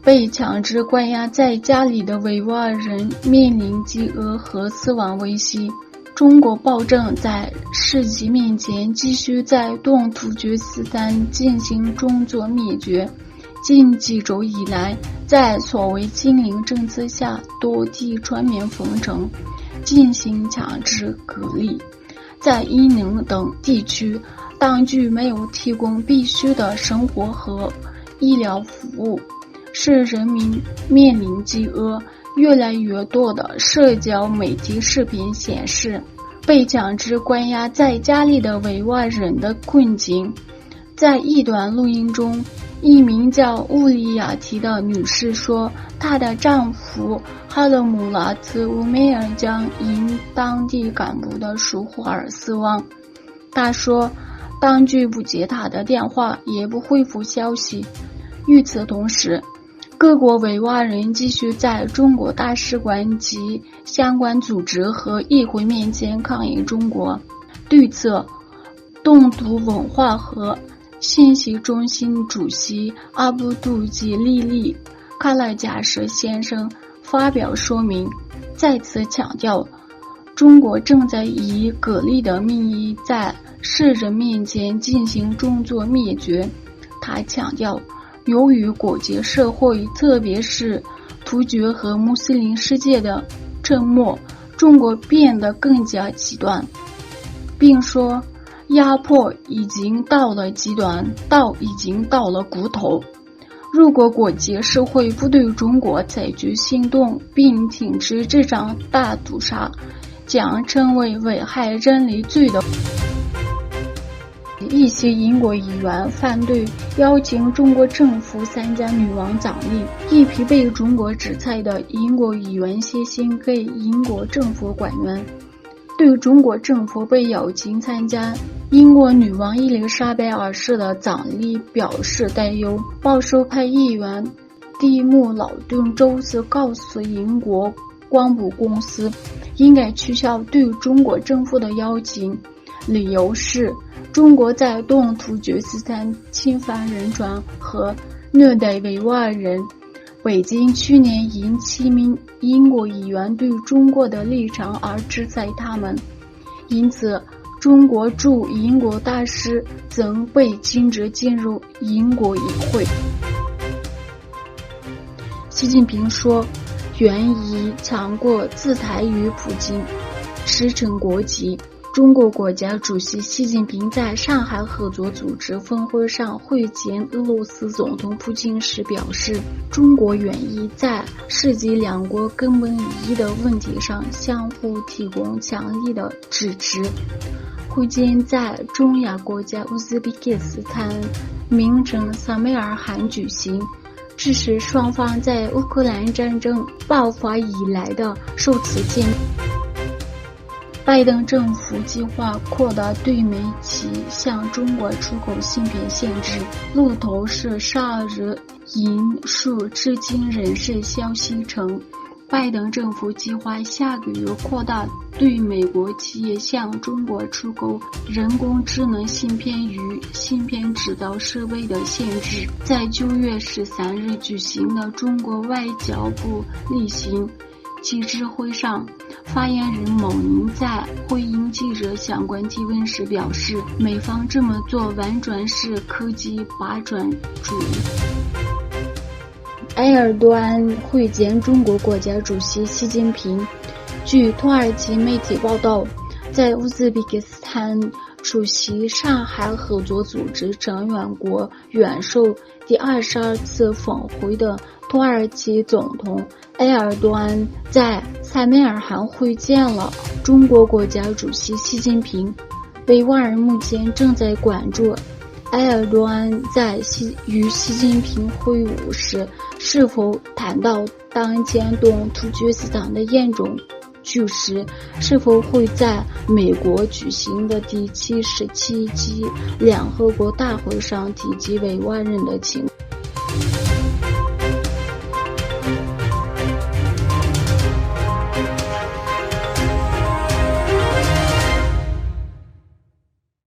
被强制关押在家里的维吾尔人面临饥饿和死亡威胁。中国暴政在世界面前继续在东突厥斯坦进行种族灭绝。近几周以来，在所谓清零政策下，多地全面封城，进行强制隔离。在伊宁等地区，当局没有提供必须的生活和医疗服务，使人民面临饥饿。越来越多的社交媒体视频显示，被强制关押在家里的维吾尔人的困境。在一段录音中，一名叫乌里亚提的女士说，她的丈夫哈勒姆拉兹乌梅尔将因当地干部的疏忽而死亡。她说，当局不接她的电话，也不回复消息。与此同时，各国维吾尔人继续在中国大使馆及相关组织和议会面前抗议中国。对此，东突文化和信息中心主席阿布杜吉利利卡拉加什先生发表说明，再次强调，中国正在以隔离的名义在世人面前进行种族灭绝。他强调，由于国际社会，特别是突厥和穆斯林世界的沉默，中国变得更加极端，并说压迫已经到了极端，已经到了骨头。如果国际社会不对中国采取行动并停止这场大屠杀，将成为危害人类罪的。一些英国议员反对邀请中国政府参加女王葬礼。一批被中国制裁的英国议员写信给英国政府官员，对中国政府被邀请参加英国女王伊丽莎白二世的葬礼表示担忧。保守派议员蒂姆劳顿周四告诉英国广播公司，应该取消对中国政府的邀请，理由是中国在东突厥斯坦侵犯人权和虐待维吾尔人。北京去年因7名英国议员对中国的立场而制裁他们，因此中国驻英国大使曾被禁止进入英国议会。习近平说，愿意强国姿态与普京驰骋国际。中国国家主席习近平在上海合作组织峰会上会见俄罗斯总统普京时表示，中国愿意在世界两国根本利益的问题上相互提供强力的支持。会见在中亚国家乌兹别克斯坦名城萨梅尔汗举行，这是双方在乌克兰战争爆发以来的首次见面。拜登政府计划扩大对美企向中国出口芯片限制。路透社12日引述知情人士消息称，拜登政府计划下个月扩大对美国企业向中国出口人工智能芯片与芯片制造设备的限制。在9月13日举行的中国外交部例行记者会上，发言人某宁在回应记者相关提问时表示，美方这么做完全是科技霸权主义。埃尔多安会见中国国家主席习近平。据土耳其媒体报道，在乌兹别克斯坦出席上海合作组织成员国元首第22次峰会的土耳其总统埃尔多安在萨梅尔汗会见了中国国家主席习近平。维吾尔人目前正在关注埃尔多安在与习近平会晤时是否谈到当前东突厥斯坦的严重局势，是否会在美国举行的第77届联合国大会上提及维吾尔人的情况。